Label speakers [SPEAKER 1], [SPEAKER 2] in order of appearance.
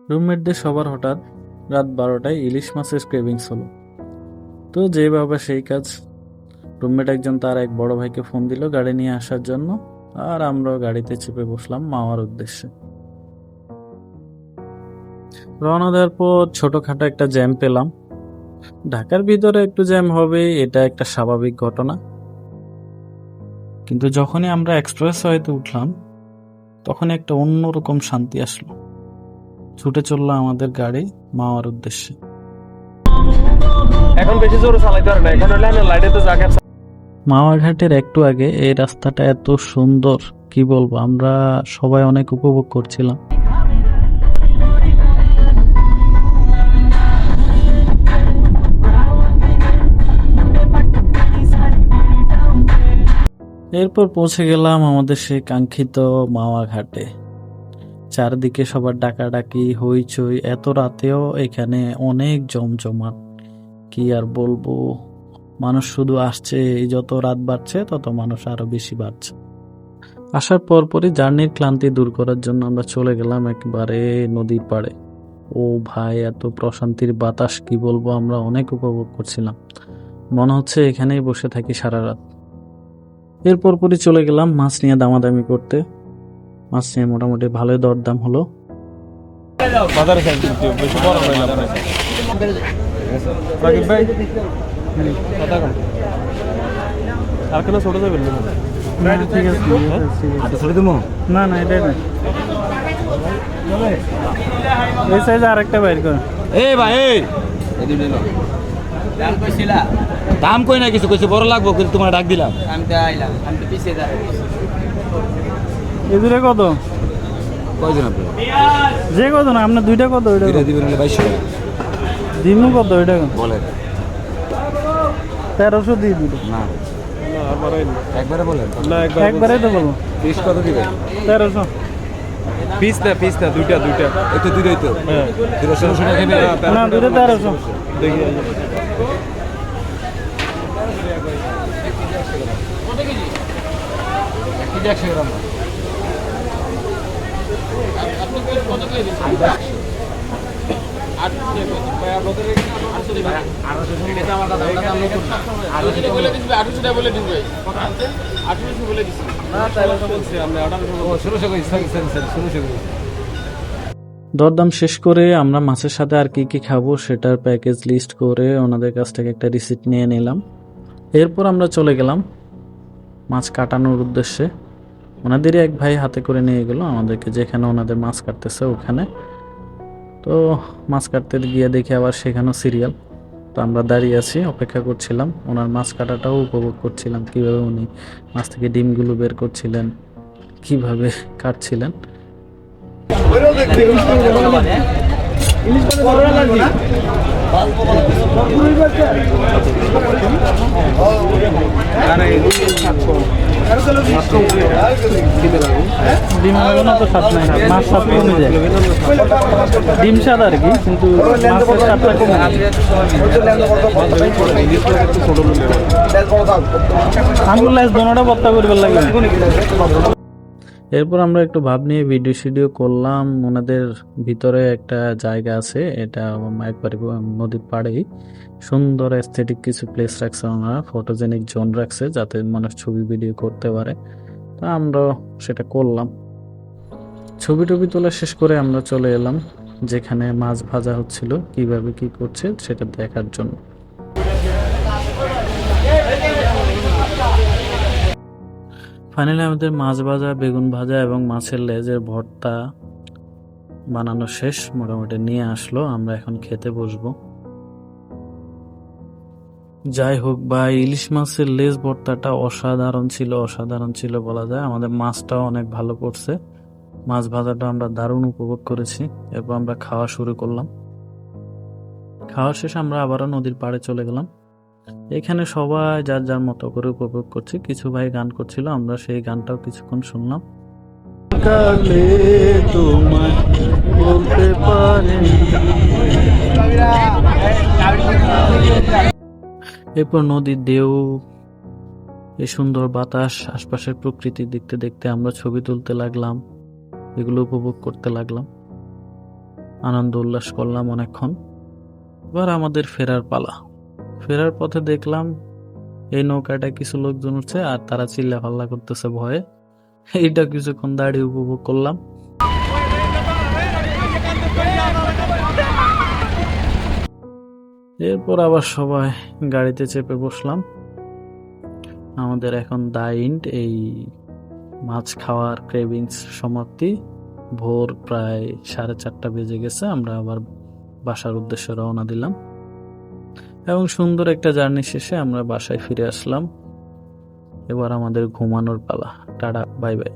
[SPEAKER 1] রুমমেটদের সবার হঠাৎ রাত 12টায় ইলিশ মাছের ক্রেভিংস হলো। তো যে বাবা সেই কাজ। রুমমেট একজন তার এক বড় ভাইকে ফোন দিল গাড়ি নিয়ে আসার জন্য, আর আমরাও গাড়িতে চেপে বসলাম মাওয়ার উদ্দেশ্যে। রওনা দেওয়ার পর ছোটখাটো একটা জ্যাম পেলাম। ঢাকার ভিতরে একটু জ্যাম হবে, এটা একটা স্বাভাবিক ঘটনা। কিন্তু যখনই আমরা এক্সপ্রেস ওয়েতে উঠলাম, তখন একটা অন্যরকম শান্তি আসলো। ছুটে চললো আমাদের গাড়ি মাওয়ার উদ্দেশ্যে।
[SPEAKER 2] এখন বেশি জোরে চালাইতে পারে না, এখন হলে আমি লাইটেতে জায়গা।
[SPEAKER 1] মাওয়া ঘাটের একটু আগে এই রাস্তাটা এত সুন্দর, কি বলবো, আমরা সবাই অনেক উপভোগ করছিলাম। এরপর পৌঁছে গেলাম আমাদের সেই কাঙ্ক্ষিত মাওয়া ঘাটে। চারদিকে সবার ডাকাডাকি, হইচই, এত রাতেও এখানে অনেক জমজমাট। কি আর বলবো, মানুষ শুধু আসছে, যত রাত বাড়ছে তত মানুষ আরো বেশি বাড়ছে। আসার পরপরই জার্নির ক্লান্তি দূর করার জন্য আমরা চলে গেলাম একবারে নদীর পাড়ে। ও ভাই, এত প্রশান্তির বাতাস, কি বলবো, আমরা অনেক উপভোগ করছিলাম। মনে হচ্ছে এখানেই বসে থাকি সারা রাত। এরপর পরই চলে গেলাম মাছ নিয়ে দামাদামি করতে। মাছ নিয়ে মোটামুটি ভালোই দরদাম হলো।
[SPEAKER 2] বাজারে বেশি বড় হয় না। রাকিব ভাই কথা কম, আর কেন ছোট যাবেন না?
[SPEAKER 1] ঠিক আছে,
[SPEAKER 2] ছোট দেবো
[SPEAKER 1] না না, এটাই না, এই সাইজে আরেকটা বাইর কর।
[SPEAKER 2] ভাই দাম কই না, কিছু কইছে বড় লাগবো, কিন্তু তোমার ডাক দিলাম।
[SPEAKER 1] এই দুটো কত?
[SPEAKER 2] কয়জন আপনি?
[SPEAKER 1] যে কত না, আপনার দুইটা কত? ওইটা
[SPEAKER 2] দুইটা দিবেন হলে 2200 টাকা।
[SPEAKER 1] দিমু কত? ওইটা
[SPEAKER 2] বলেন
[SPEAKER 1] 1300 দিয়ে দিল।
[SPEAKER 2] না একবারে বলেন না,
[SPEAKER 1] একবারে তো বলবো।
[SPEAKER 2] পিস কত দিবেন?
[SPEAKER 1] 1300।
[SPEAKER 2] পিস না দুইটা এই তো দুইটাই তো। হ্যাঁ 1300 টাকা দিবেন
[SPEAKER 1] না, দুটো 1300
[SPEAKER 2] দেখি। কত কেজি? 100 গ্রাম।
[SPEAKER 1] দরদাম শেষ করে আমরা মাছের সাথে আর কি কি খাবো সেটার প্যাকেজ লিস্ট করে ওনাদের কাছ থেকে একটা রিসিপ্ট নিয়ে নিলাম। এরপর আমরা চলে গেলাম মাছ কাটানোর উদ্দেশ্যে। ওনাদেরই এক ভাই হাতে করে নিয়ে গেল আমাদেরকে, যেখানে ওনাদের মাছ কাটতেছে ওখানে। তো মাছ কাটতে গিয়ে দেখি আবার সেখানেও সিরিয়াল। তো আমরা দাঁড়িয়ে আছি, অপেক্ষা করছিলাম। ওনার মাছ কাটাটাও উপভোগ করছিলাম, কীভাবে উনি মাছ থেকে ডিমগুলো বের করছিলেন, কিভাবে কাটছিলেন। ডিম লাগানো তো স্বাদ নাই, মাছ স্বাদ কমে যায়। ডিম স্বাদ আর কি, কিন্তু মাছের স্বাদটা কমে যায়। আঙুল লেজ দোনোটা ভর্তা করবে লাগে। এরপর আমরা একটু ভাব নিয়ে ভিডিও করলাম। ওনাদের ভিতরে একটা জায়গা আছে, এটা একবারে নদীর পাড়েই সুন্দর এস্থেটিক কিছু প্লেস রাখছে ওনারা, ফটোজেনিক জোন রাখছে যাতে মানুষ ছবি ভিডিও করতে পারে। তা আমরা সেটা করলাম। ছবি টবি তোলা শেষ করে আমরা চলে এলাম যেখানে মাছ ভাজা হচ্ছিল, কিভাবে কি করছে সেটা দেখার জন্য। ফাইনালি আমাদের মাছ ভাজা, বেগুন ভাজা এবং মাছের লেজের ভর্তা বানানো শেষ, মোটামুটি নিয়ে আসলো। আমরা এখন খেতে বসবো। যাই হোক ভাই, ইলিশ মাছের লেজ ভর্তাটা অসাধারণ ছিল বলা যায়। আমাদের মাছটাও অনেক ভালো করছে, মাছ ভাজাটা আমরা দারুণ উপভোগ করেছি। এরপর আমরা খাওয়া শুরু করলাম। খাওয়া শেষে আমরা আবারও নদীর পাড়ে চলে গেলাম। এখানে সবাই যার যার মতো করে উপভোগ করছে। কিছু ভাই গান করছিল, আমরা সেই গানটাও কিছুক্ষণ শুনলাম। কালে তোমায় বলতে পারে। এরপর নদীর ঢেউ, এই সুন্দর বাতাস, আশপাশের প্রকৃতি দেখতে দেখতে আমরা ছবি তুলতে লাগলাম, এগুলো উপভোগ করতে লাগলাম। আনন্দ উল্লাস করলাম অনেকক্ষণ। এবার আমাদের ফেরার পালা। ফেরার পথে দেখলাম এই নৌকাটা কিছু লোকজন উঠছে আর তারা চিল্লা ফাল্লা করতেছে ভয়ে। এইটা কিছুক্ষণ দাঁড়িয়ে উপভোগ করলাম। এরপর আবার সবাই গাড়িতে চেপে বসলাম। আমাদের এখন দা এন্ড, এই মাছ খাওয়ার ক্রেভিংস সমাপ্তি। ভোর প্রায় 4:30 বেজে গেছে। আমরা আবার বাসার উদ্দেশ্যে রওনা দিলাম এবং সুন্দর একটা জার্নি শেষে আমরা বাসায় ফিরে আসলাম। এবার আমাদের ঘুমানোর পালা। Tata, bye bye.